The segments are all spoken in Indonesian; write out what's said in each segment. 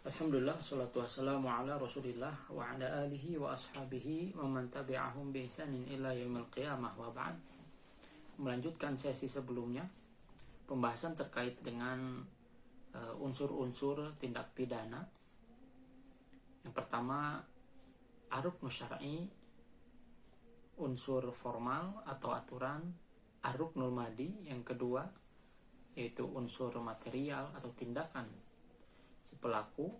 Alhamdulillah, salatu wassalamu ala rasulillah wa ala alihi wa ashabihi wa man tabi'ahum bi ihsanin ila yaumil qiyamah wa ba'd. Melanjutkan sesi sebelumnya, pembahasan terkait dengan unsur-unsur tindak pidana. Yang pertama, ar-ruknu syar'i, unsur formal atau aturan. Ar-ruknul madi, yang kedua, yaitu unsur material atau tindakan si pelaku.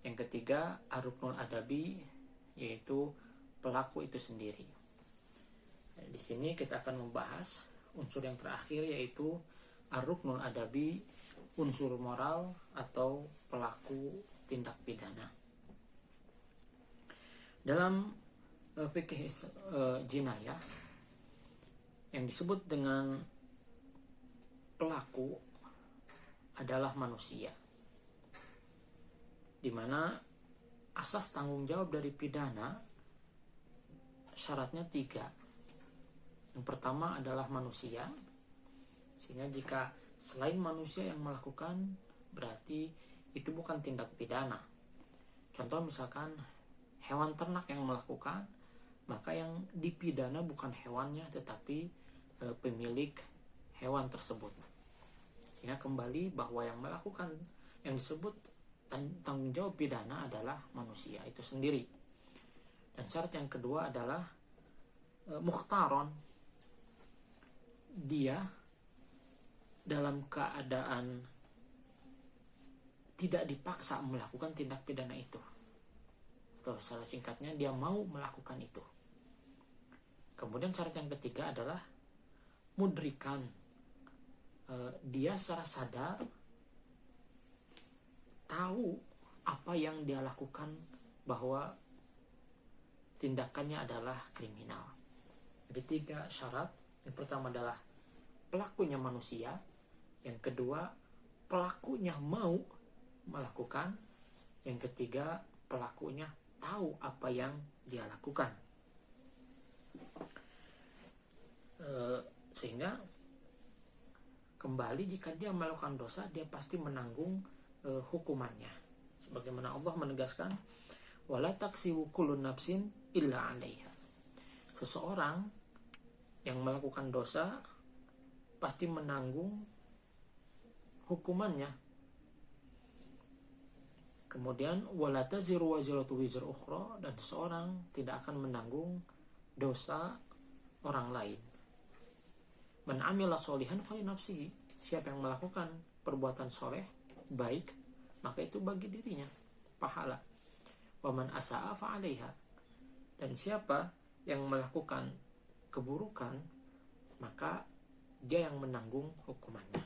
Yang ketiga, ar-ruknul adabi, yaitu pelaku itu sendiri. Di sini kita akan membahas unsur yang terakhir, yaitu ar-ruknul adabi, unsur moral atau pelaku tindak pidana. Dalam fikih jinayah, yang disebut dengan pelaku adalah manusia, di mana asas tanggung jawab dari pidana syaratnya 3. Yang pertama adalah manusia, sehingga jika selain manusia yang melakukan, berarti itu bukan tindak pidana. Contoh misalkan hewan ternak yang melakukan, maka yang dipidana bukan hewannya tetapi pemilik hewan tersebut. Sehingga kembali bahwa yang melakukan, yang disebut tanggung jawab pidana adalah manusia itu sendiri. Dan syarat yang kedua adalah mukhtaron, dia dalam keadaan tidak dipaksa melakukan tindak pidana itu, atau secara singkatnya dia mau melakukan itu. Kemudian syarat yang ketiga adalah mudrikan, dia secara sadar tahu apa yang dia lakukan, bahwa tindakannya adalah kriminal. Jadi 3 syarat. Yang pertama adalah pelakunya manusia, yang kedua pelakunya mau melakukan, yang ketiga pelakunya tahu apa yang dia lakukan. Sehingga kembali, jika dia melakukan dosa, dia pasti menanggung hukumannya. Sebagaimana Allah menegaskan, wala taksibu kullu nafsin illa 'alaiha. Seseorang yang melakukan dosa pasti menanggung hukumannya. Kemudian wala taziru waziratu wizra ukhra, dan seseorang tidak akan menanggung dosa orang lain. Man 'amila sholihan falinafsihi, siapa yang melakukan perbuatan soleh baik, maka itu bagi dirinya pahala. Wa man asa'a fa 'alaiha, dan siapa yang melakukan keburukan, maka dia yang menanggung hukumannya.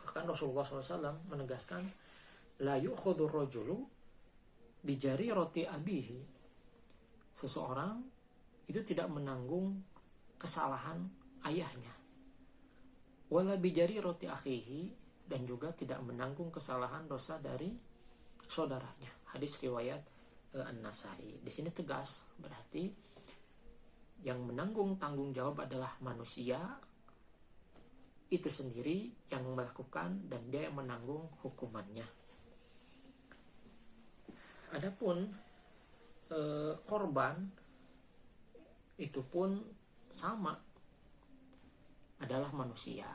Bahkan Rasulullah SAW menegaskan, la yu'khadhu rajulu bijari roti abihi, seseorang itu tidak menanggung kesalahan ayahnya, wala bijari roti akhihi, dan juga tidak menanggung kesalahan dosa dari saudaranya. Hadis riwayat An-Nasai. Di sini tegas, berarti yang menanggung tanggung jawab adalah manusia itu sendiri yang melakukan, dan dia yang menanggung hukumannya. Adapun korban itu pun sama, adalah manusia.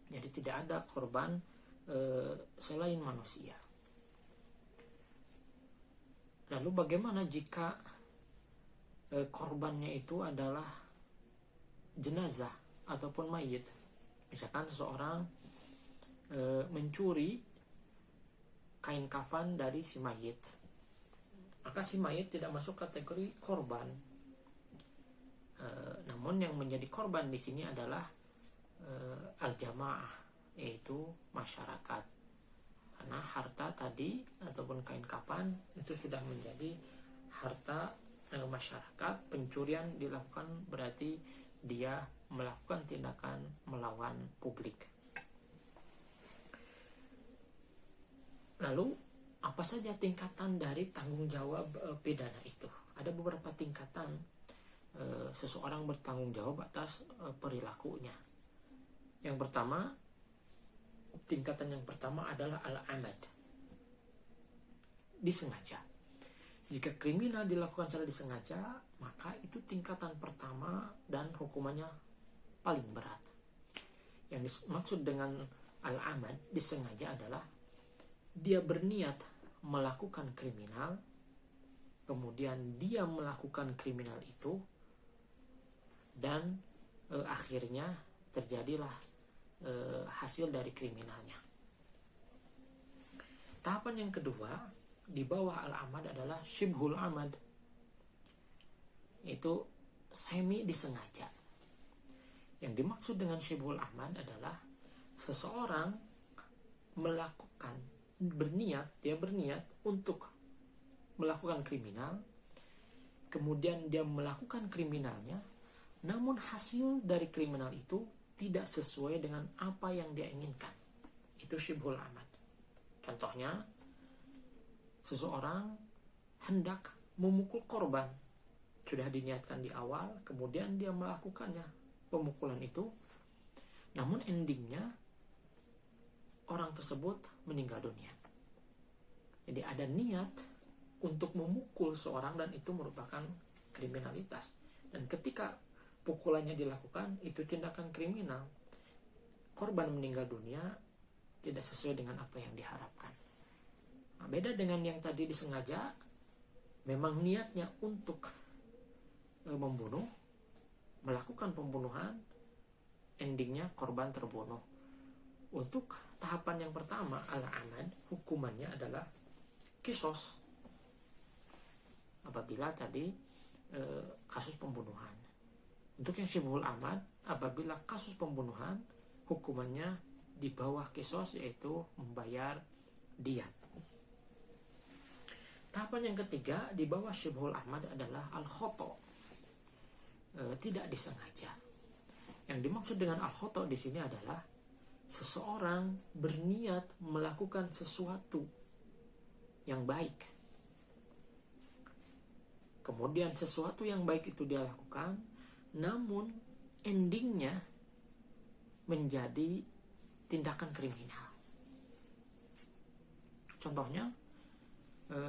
Jadi tidak ada korban selain manusia. Lalu bagaimana jika korbannya itu adalah jenazah ataupun mayit? Misalkan seseorang mencuri kain kafan dari si mayit, maka si mayit tidak masuk kategori korban. Namun yang menjadi korban di sini adalah al-jamaah, yaitu masyarakat. Karena harta tadi ataupun kain kafan itu sudah menjadi harta masyarakat. Pencurian dilakukan berarti dia melakukan tindakan melawan publik. Lalu apa saja tingkatan dari tanggung jawab pidana itu? Ada beberapa tingkatan seseorang bertanggung jawab atas perilakunya. Yang pertama, tingkatan yang pertama adalah al-amad, disengaja. Jika kriminal dilakukan secara disengaja, maka itu tingkatan pertama dan hukumannya paling berat. Yang dimaksud dengan al-amad, disengaja, adalah dia berniat melakukan kriminal, kemudian dia melakukan kriminal itu, dan akhirnya terjadilah hasil dari kriminalnya. Tahapan yang kedua di bawah al-amad adalah syibhul amad, itu semi disengaja. Yang dimaksud dengan syibhul amad adalah seseorang melakukan, dia berniat untuk melakukan kriminal, kemudian dia melakukan kriminalnya, namun hasil dari kriminal itu tidak sesuai dengan apa yang dia inginkan. Itu syibhul amad. Contohnya, seseorang hendak memukul korban, sudah diniatkan di awal, kemudian dia melakukannya, pemukulan itu, namun endingnya orang tersebut meninggal dunia. Jadi ada niat untuk memukul seorang, dan itu merupakan kriminalitas. Dan ketika pukulannya dilakukan, itu tindakan kriminal. Korban meninggal dunia tidak sesuai dengan apa yang diharapkan. Nah, beda dengan yang tadi disengaja, memang niatnya untuk membunuh, melakukan pembunuhan, endingnya korban terbunuh. Untuk tahapan yang pertama, al-amad, hukumannya adalah kisos. Apabila tadi kasus pembunuhan. Untuk yang syibhul amad, apabila kasus pembunuhan, hukumannya di bawah kisos, yaitu membayar diat. Tahapan yang ketiga di bawah syibhul amad adalah al-khoto, tidak disengaja. Yang dimaksud dengan al-khoto di sini adalah seseorang berniat melakukan sesuatu yang baik, kemudian sesuatu yang baik itu dia lakukan, namun endingnya menjadi tindakan kriminal. Contohnya,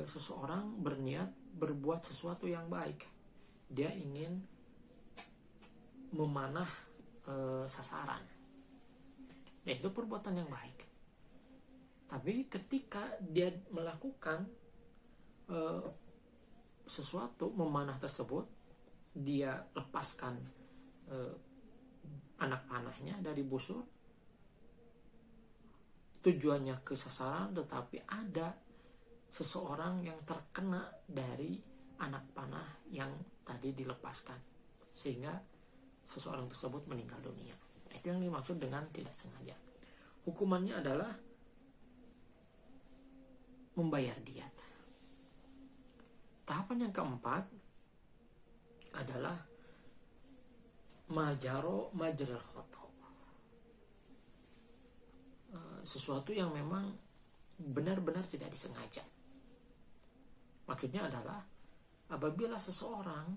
seseorang berniat berbuat sesuatu yang baik. Dia ingin memanah sasaran. Dan itu perbuatan yang baik. Tapi ketika dia melakukan sesuatu, memanah tersebut, dia lepaskan anak panahnya dari busur, tujuannya ke sasaran, tetapi ada seseorang yang terkena dari anak panah yang tadi dilepaskan, sehingga seseorang tersebut meninggal dunia. Itu yang dimaksud dengan tidak sengaja. Hukumannya adalah membayar diat. Tahapan yang keempat adalah majaro majral khoto, sesuatu yang memang benar-benar tidak disengaja. Maksudnya adalah apabila seseorang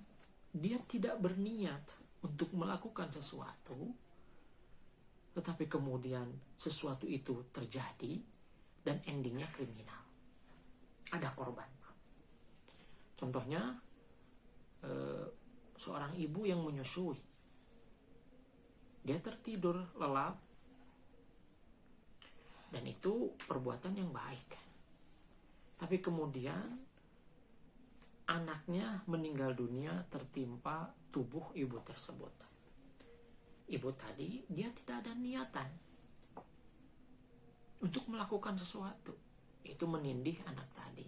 dia tidak berniat untuk melakukan sesuatu, tetapi kemudian sesuatu itu terjadi dan endingnya kriminal, ada korban. Contohnya, seorang ibu yang menyusui, dia tertidur lelap, dan itu perbuatan yang baik. Tapi kemudian anaknya meninggal dunia tertimpa tubuh ibu tersebut. Ibu tadi dia tidak ada niatan untuk melakukan sesuatu, itu menindih anak tadi.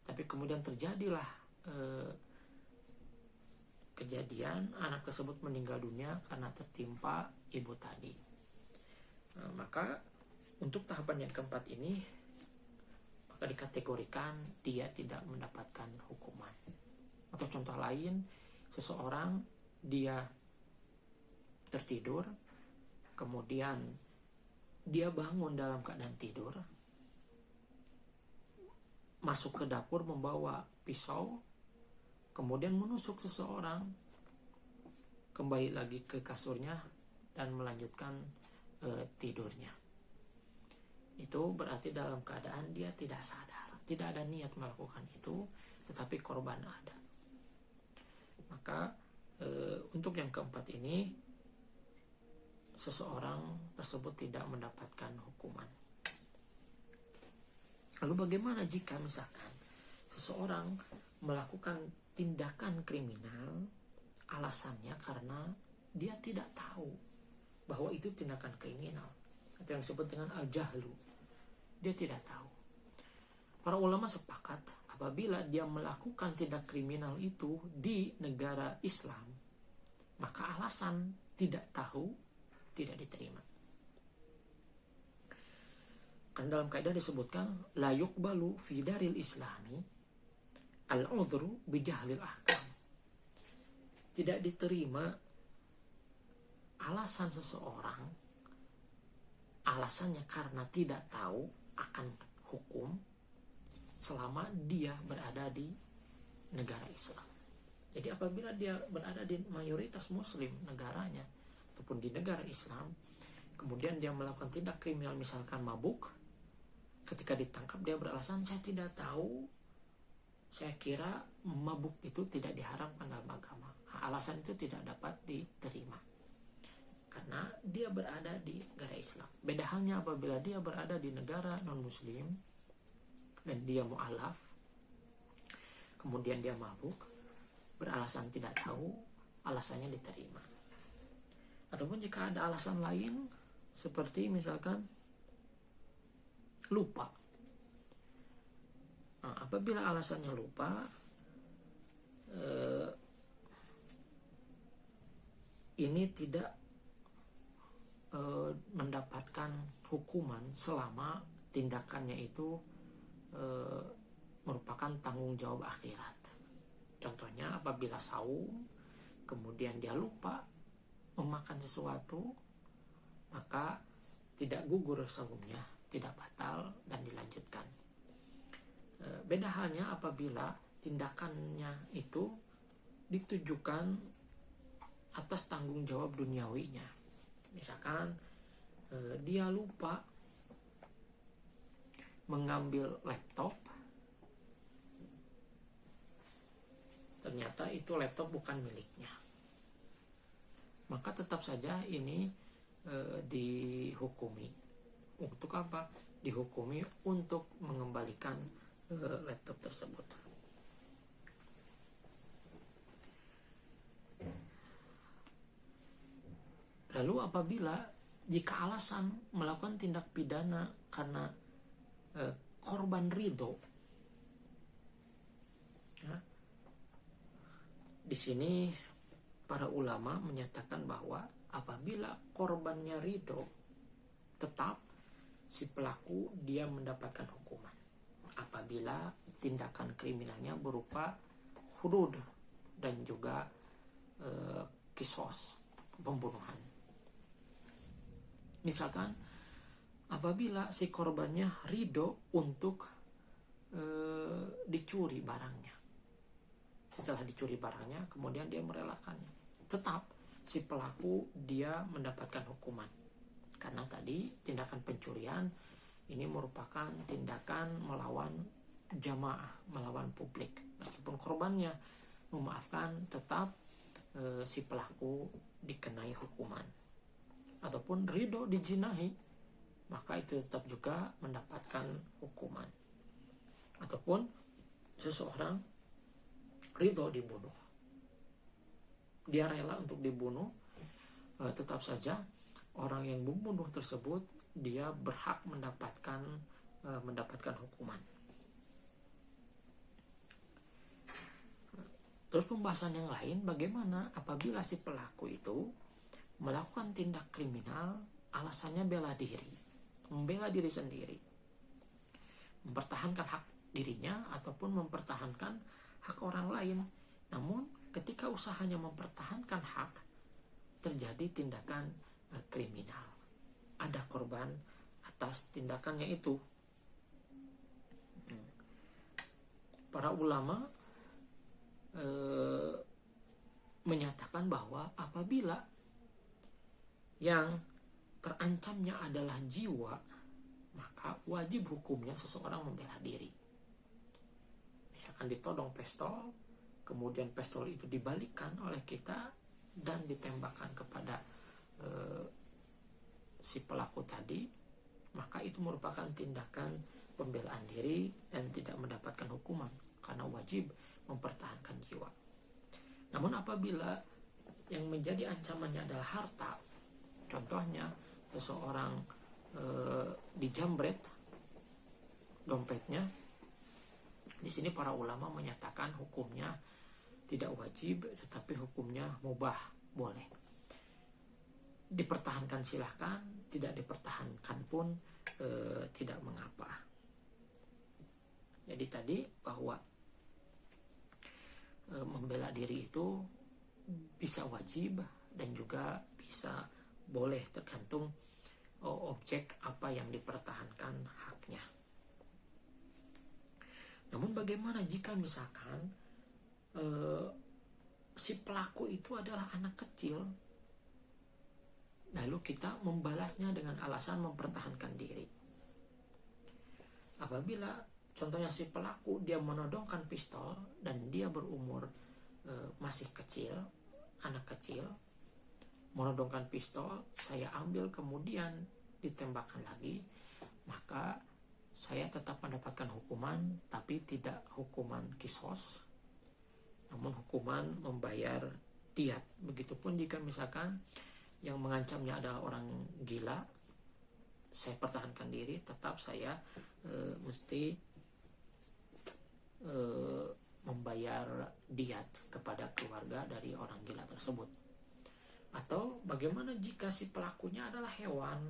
Tapi kemudian terjadilah kejadian, anak tersebut meninggal dunia karena tertimpa ibu tadi. Maka untuk tahapan yang keempat ini, maka dikategorikan dia tidak mendapatkan hukuman. Atau contoh lain, seseorang dia tertidur, kemudian dia bangun dalam keadaan tidur, masuk ke dapur membawa pisau, kemudian menusuk seseorang, kembali lagi ke kasurnya dan melanjutkan tidurnya. itu berarti dalam keadaan dia tidak sadar, tidak ada niat melakukan itu, tetapi korban ada. Maka untuk yang keempat ini, seseorang tersebut tidak mendapatkan hukuman. Lalu bagaimana jika misalkan seseorang melakukan tindakan kriminal, alasannya karena dia tidak tahu bahwa itu tindakan kriminal, atau yang disebut dengan al-jahlu, dia tidak tahu. Para ulama sepakat apabila dia melakukan tindak kriminal itu di negara Islam, maka alasan tidak tahu tidak diterima. Kan dalam kaidah disebutkan la yuqbalu fi daril islami al-udhru bi jahlil ahkam. Tidak diterima alasan seseorang, alasannya karena tidak tahu akan hukum selama dia berada di negara Islam. Jadi apabila dia berada di mayoritas muslim negaranya ataupun di negara Islam, kemudian dia melakukan tindak kriminal misalkan mabuk, ketika ditangkap dia beralasan saya tidak tahu, saya kira mabuk itu tidak diharamkan dalam agama. Alasan itu tidak dapat diterima karena dia berada di negara Islam. Beda halnya apabila dia berada di negara non-muslim dan dia mu'alaf, kemudian dia mabuk, beralasan tidak tahu, alasannya diterima. Ataupun jika ada alasan lain, seperti misalkan lupa. Nah, apabila alasannya lupa, ini tidak mendapatkan hukuman selama tindakannya itu merupakan tanggung jawab akhirat. Contohnya apabila saum, kemudian dia lupa memakan sesuatu, maka tidak gugur saumnya, tidak batal dan dilanjutkan. Beda halnya apabila tindakannya itu ditujukan atas tanggung jawab duniawinya. Misalkan dia lupa mengambil laptop, ternyata itu laptop bukan miliknya, maka tetap saja ini dihukumi. Untuk apa? Dihukumi untuk mengembalikan laptop tersebut. Lalu apabila jika alasan melakukan tindak pidana karena korban ridho, ya, di sini para ulama menyatakan bahwa apabila korbannya ridho, tetap si pelaku dia mendapatkan hukuman. Apabila tindakan kriminalnya berupa hudud dan juga kisos, pembunuhan. Misalkan apabila si korbannya ridho untuk dicuri barangnya, setelah dicuri barangnya kemudian dia merelakannya, tetap si pelaku dia mendapatkan hukuman. Karena tadi tindakan pencurian ini merupakan tindakan melawan jamaah, melawan publik. Meskipun korbannya memaafkan, tetap si pelaku dikenai hukuman. Ataupun ridho dijinahi, maka itu tetap juga mendapatkan hukuman. Ataupun seseorang ridho dibunuh, dia rela untuk dibunuh, tetap saja orang yang membunuh tersebut dia berhak mendapatkan hukuman. Terus pembahasan yang lain, bagaimana apabila si pelaku itu melakukan tindak kriminal alasannya bela diri, membela diri sendiri, mempertahankan hak dirinya ataupun mempertahankan hak orang lain. Namun ketika usahanya mempertahankan hak, terjadi tindakan kriminal, ada korban atas tindakannya itu. Para ulama menyatakan bahwa apabila yang terancamnya adalah jiwa, maka wajib hukumnya seseorang membela diri. Misalkan ditodong pistol, kemudian pistol itu dibalikkan oleh kita dan ditembakkan kepada si pelaku tadi, maka itu merupakan tindakan pembelaan diri dan tidak mendapatkan hukuman karena wajib mempertahankan jiwa. Namun apabila yang menjadi ancamannya adalah harta, contohnya seseorang dijambret dompetnya, di sini para ulama menyatakan hukumnya tidak wajib, tetapi hukumnya mubah, boleh. Dipertahankan silahkan, tidak dipertahankan pun tidak mengapa. Jadi tadi bahwa membela diri itu bisa wajib dan juga bisa boleh, tergantung objek apa yang dipertahankan haknya. Namun bagaimana jika misalkan si pelaku itu adalah anak kecil, lalu kita membalasnya dengan alasan mempertahankan diri? Apabila contohnya si pelaku dia menodongkan pistol dan dia berumur masih kecil, anak kecil, menodongkan pistol, saya ambil kemudian ditembakkan lagi, maka saya tetap mendapatkan hukuman, tapi tidak hukuman kisos, namun hukuman membayar diat. Begitupun jika misalkan yang mengancamnya adalah orang gila, saya pertahankan diri, tetap saya mesti membayar diat kepada keluarga dari orang gila tersebut. Atau bagaimana jika si pelakunya adalah hewan?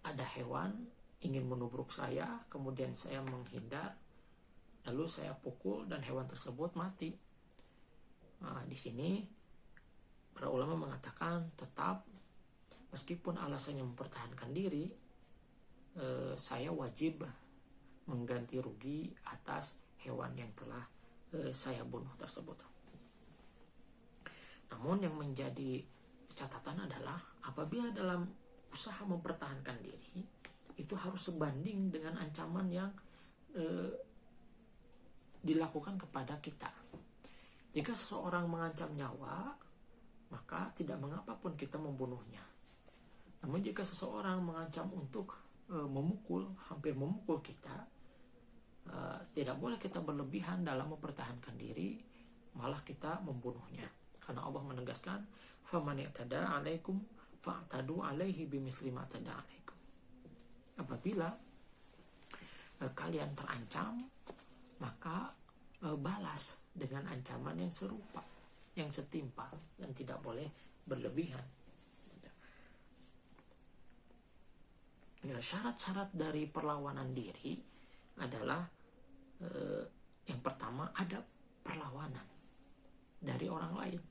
Ada hewan ingin menubruk saya, kemudian saya menghindar, lalu saya pukul dan hewan tersebut mati. Nah, di sini para ulama mengatakan tetap meskipun alasannya mempertahankan diri, saya wajib mengganti rugi atas hewan yang telah saya bunuh tersebut. Namun yang menjadi catatan adalah apabila dalam usaha mempertahankan diri itu harus sebanding dengan ancaman yang dilakukan kepada kita. Jika seseorang mengancam nyawa, maka tidak mengapa pun kita membunuhnya. Namun jika seseorang mengancam untuk memukul, hampir memukul kita, tidak boleh kita berlebihan dalam mempertahankan diri, malah kita membunuhnya. Karena Allah menegaskan, "Faman i'tada 'alaikum fa'tadu 'alaihi bimithli ma i'tada 'alaikum." Apabila kalian terancam, maka balas dengan ancaman yang serupa, yang setimpal, dan tidak boleh berlebihan. Ya, syarat-syarat dari perlawanan diri adalah yang pertama ada perlawanan dari orang lain.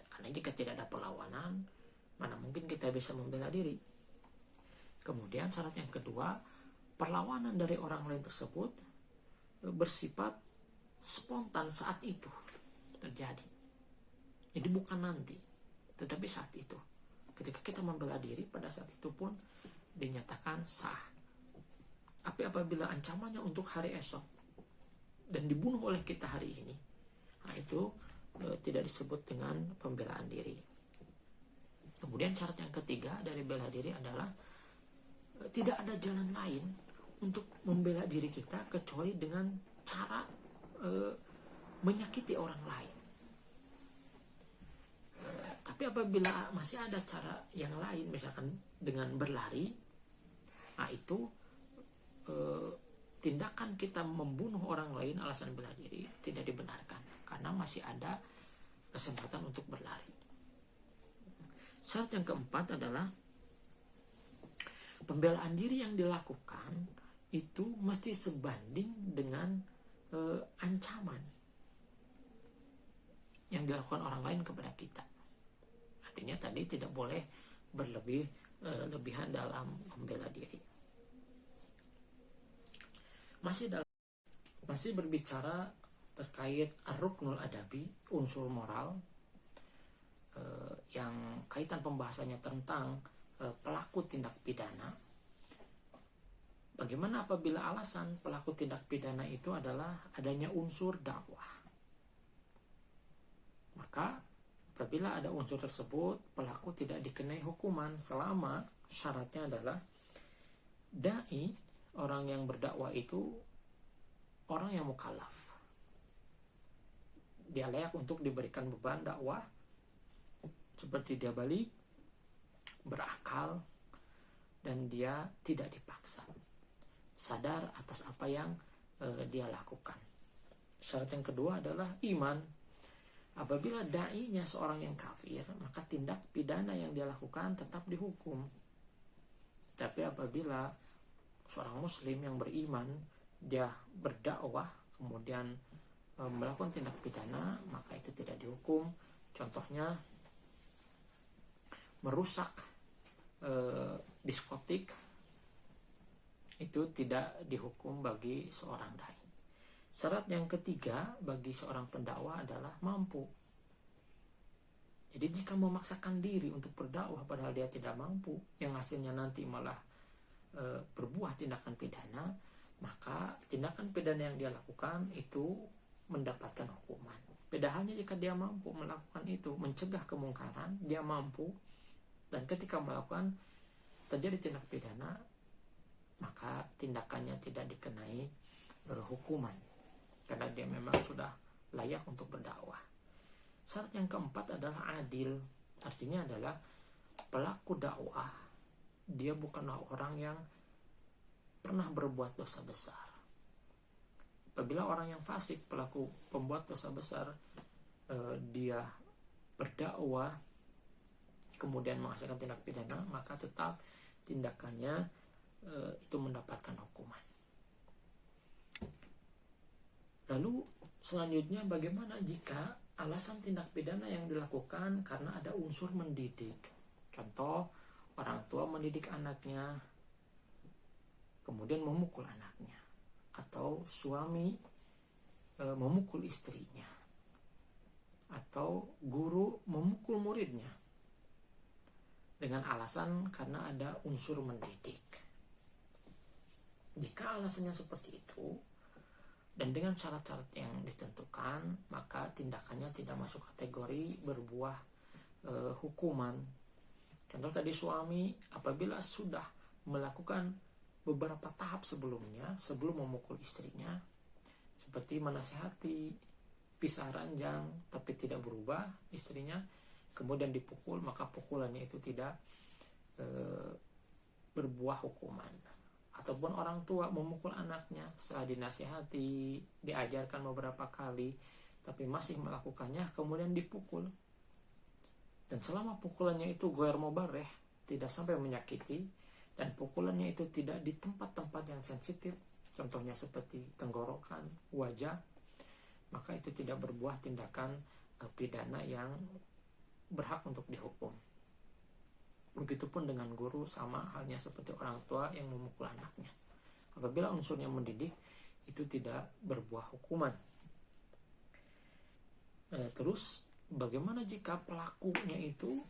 Karena jika tidak ada perlawanan, mana mungkin kita bisa membela diri. Kemudian syarat yang kedua, perlawanan dari orang lain tersebut bersifat spontan saat itu terjadi. Jadi bukan nanti, tetapi saat itu. Ketika kita membela diri, pada saat itu pun dinyatakan sah. Apabila ancamannya untuk hari esok dan dibunuh oleh kita hari ini, nah itu tidak disebut dengan pembelaan diri. Kemudian syarat yang ketiga dari bela diri adalah tidak ada jalan lain untuk membela diri kita kecuali dengan cara menyakiti orang lain. Tapi apabila masih ada cara yang lain, misalkan dengan berlari, nah itu tindakan kita membunuh orang lain alasan bela diri tidak dibenarkan karena masih ada kesempatan untuk berlari. Syarat yang keempat adalah pembelaan diri yang dilakukan itu mesti sebanding dengan ancaman yang dilakukan orang lain kepada kita. Artinya tadi tidak boleh berlebihan dalam membela diri. Masih berbicara terkait ar-ruknul adabi, unsur moral, yang kaitan pembahasannya tentang pelaku tindak pidana. Bagaimana apabila alasan pelaku tindak pidana itu adalah adanya unsur dakwah? Maka apabila ada unsur tersebut, pelaku tidak dikenai hukuman selama syaratnya adalah dai, orang yang berdakwah itu orang yang mukallaf. Dia layak untuk diberikan beban dakwah, seperti dia balik, berakal, dan dia tidak dipaksa, sadar atas apa yang dia lakukan. Syarat yang kedua adalah iman. Apabila da'inya seorang yang kafir, maka tindak pidana yang dia lakukan tetap dihukum. Tapi apabila seorang muslim yang beriman, dia berdakwah kemudian melakukan tindak pidana, maka itu tidak dihukum. Contohnya merusak diskotik, itu tidak dihukum bagi seorang dai. Syarat yang ketiga bagi seorang pendakwah adalah mampu. Jadi jika memaksakan diri untuk berdakwah padahal dia tidak mampu, yang hasilnya nanti malah berbuah tindakan pidana, maka tindakan pidana yang dia lakukan itu mendapatkan hukuman. Beda halnya jika dia mampu melakukan itu, mencegah kemungkaran, dia mampu, dan ketika melakukan terjadi tindak pidana, maka tindakannya tidak dikenai hukuman, karena dia memang sudah layak untuk berdakwah. Syarat yang keempat adalah adil. Artinya adalah pelaku dakwah, dia bukanlah orang yang pernah berbuat dosa besar. Apabila orang yang fasik, pelaku pembuat dosa besar, dia berdakwah kemudian menghasilkan tindak pidana, maka tetap tindakannya itu mendapatkan hukuman. Lalu selanjutnya, bagaimana jika alasan tindak pidana yang dilakukan karena ada unsur mendidik? Contoh, orang tua mendidik anaknya kemudian memukul anaknya, atau suami memukul istrinya, atau guru memukul muridnya dengan alasan karena ada unsur mendidik. Jika alasannya seperti itu dan dengan syarat-syarat yang ditentukan, maka tindakannya tidak masuk kategori berbuah hukuman. Contoh tadi, suami apabila sudah melakukan beberapa tahap sebelumnya sebelum memukul istrinya, seperti menasihati, pisah ranjang, tapi tidak berubah istrinya, kemudian dipukul, maka pukulannya itu tidak berbuah hukuman. Ataupun orang tua memukul anaknya setelah dinasihati, diajarkan beberapa kali, tapi masih melakukannya, kemudian dipukul. Dan selama pukulannya itu ghair mubarrih, tidak sampai menyakiti, dan pukulannya itu tidak di tempat-tempat yang sensitif, contohnya seperti tenggorokan, wajah, maka itu tidak berbuah tindakan pidana yang berhak untuk dihukum. Begitupun dengan guru, sama halnya seperti orang tua yang memukul anaknya. Apabila unsurnya mendidik, itu tidak berbuah hukuman. Terus, bagaimana jika pelakunya itu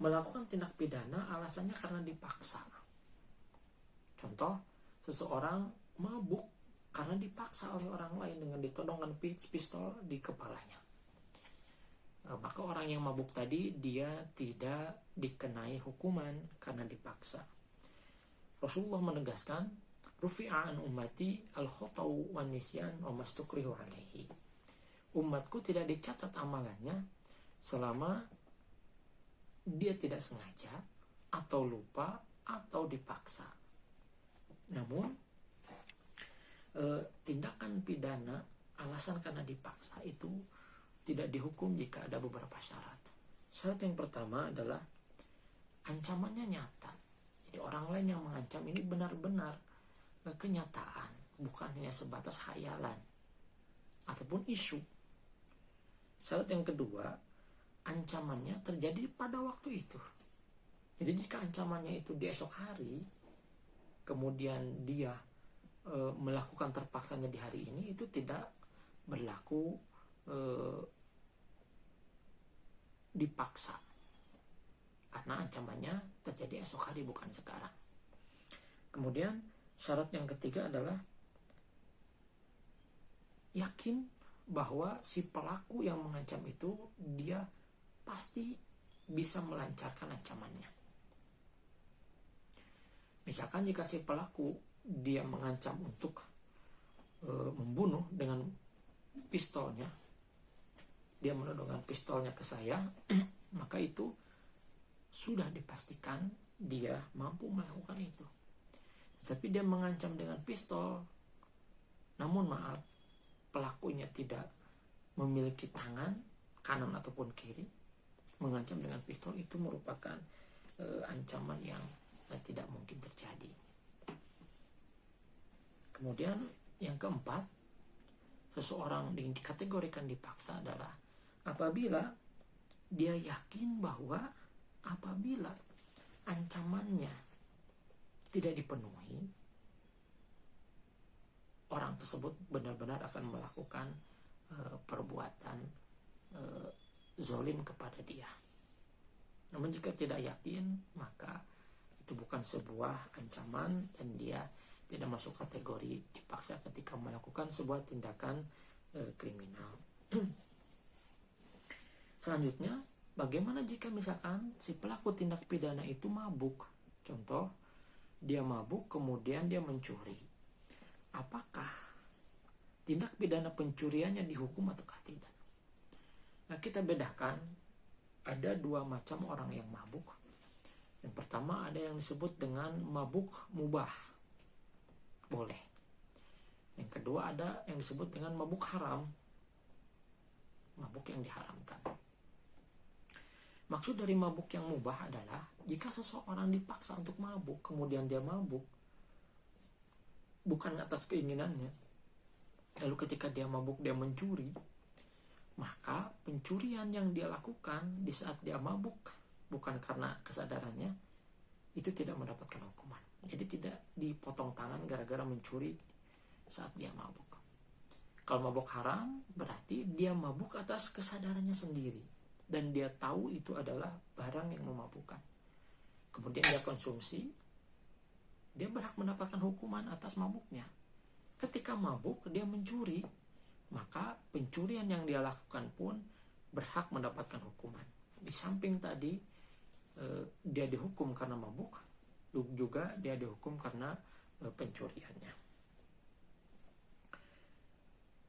melakukan tindak pidana alasannya karena dipaksa? Contoh, seseorang mabuk karena dipaksa oleh orang lain dengan ditodongkan pistol di kepalanya. Maka orang yang mabuk tadi, dia tidak dikenai hukuman karena dipaksa. Rasulullah menegaskan, rufi'a an ummati al-khata'u wan nisyan wa mastukrihu alaihi. Umatku tidak dicatat amalannya selama dia tidak sengaja atau lupa atau dipaksa. Namun tindakan pidana alasan karena dipaksa itu tidak dihukum jika ada beberapa syarat. Syarat yang pertama adalah ancamannya nyata. Jadi orang lain yang mengancam ini benar-benar kenyataan, bukan hanya sebatas khayalan ataupun isu. Syarat yang kedua, ancamannya terjadi pada waktu itu. Jadi jika ancamannya itu di esok hari, kemudian dia melakukan terpaksanya di hari ini, itu tidak berlaku dipaksa. karena ancamannya terjadi esok hari, bukan sekarang. Kemudian syarat yang ketiga adalah yakin bahwa si pelaku yang mengancam itu dia pasti bisa melancarkan ancamannya. Misalkan jika si pelaku dia mengancam untuk membunuh dengan pistolnya, dia menodongkan pistolnya ke saya, maka itu sudah dipastikan dia mampu melakukan itu. Tapi dia mengancam dengan pistol, namun maaf, pelakunya tidak memiliki tangan kanan ataupun kiri, mengancam dengan pistol itu merupakan ancaman yang tidak mungkin terjadi. Kemudian yang keempat, seseorang dikategorikan dipaksa adalah apabila dia yakin bahwa apabila ancamannya tidak dipenuhi, orang tersebut benar-benar akan melakukan perbuatan zalim kepada dia. Namun jika tidak yakin, maka itu bukan sebuah ancaman dan dia tidak masuk kategori dipaksa ketika melakukan sebuah tindakan kriminal. Selanjutnya, bagaimana jika misalkan si pelaku tindak pidana itu mabuk? Contoh, dia mabuk kemudian dia mencuri. Apakah tindak pidana pencuriannya dihukum ataukah tidak? Nah, kita bedakan, ada dua macam orang yang mabuk. Yang pertama ada yang disebut dengan mabuk mubah, boleh. Yang kedua ada yang disebut dengan mabuk haram, mabuk yang diharamkan. Maksud dari mabuk yang mubah adalah jika seseorang dipaksa untuk mabuk, kemudian dia mabuk bukan atas keinginannya, lalu ketika dia mabuk dia mencuri, maka pencurian yang dia lakukan di saat dia mabuk bukan karena kesadarannya, itu tidak mendapatkan hukuman. Jadi tidak dipotong tangan gara-gara mencuri saat dia mabuk. Kalau mabuk haram berarti dia mabuk atas kesadarannya sendiri dan dia tahu itu adalah barang yang memabukkan. Kemudian dia konsumsi, dia berhak mendapatkan hukuman atas mabuknya. Ketika mabuk dia mencuri, maka pencurian yang dia lakukan pun berhak mendapatkan hukuman. Di samping tadi dia dihukum karena mabuk, juga dia dihukum karena pencuriannya.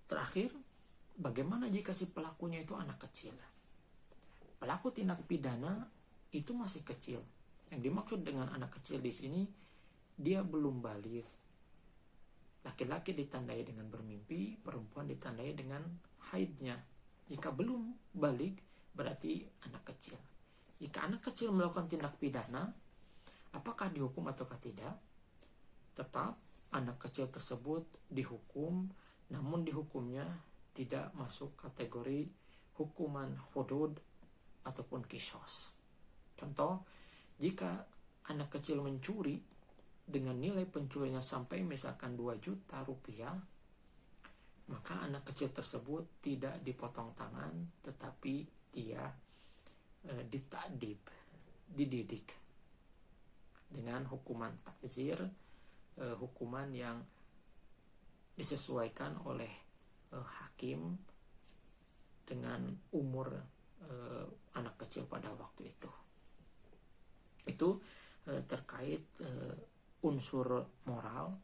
Terakhir, bagaimana jika si pelakunya itu anak kecil? Pelaku tindak pidana itu masih kecil. Yang dimaksud dengan anak kecil di sini, dia belum balik. Laki-laki ditandai dengan bermimpi, perempuan ditandai dengan haidnya. Jika belum balik, berarti anak kecil. Jika anak kecil melakukan tindak pidana, apakah dihukum ataukah tidak? Tetap anak kecil tersebut dihukum, namun dihukumnya tidak masuk kategori hukuman hudud ataupun qisas. Contoh, jika anak kecil mencuri dengan nilai pencuriannya sampai misalkan 2 juta rupiah, maka anak kecil tersebut tidak dipotong tangan, tetapi dia ditakdib, dididik dengan hukuman takzir, hukuman yang disesuaikan oleh hakim dengan umur anak kecil pada waktu itu. Itu terkait unsur moral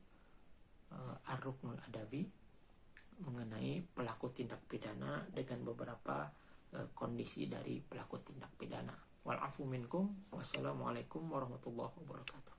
ar-ruknul adabi mengenai pelaku tindak pidana dengan beberapa kondisi dari pelaku tindak pidana. Wal afu minkum. Wassalamualaikum warahmatullahi wabarakatuh.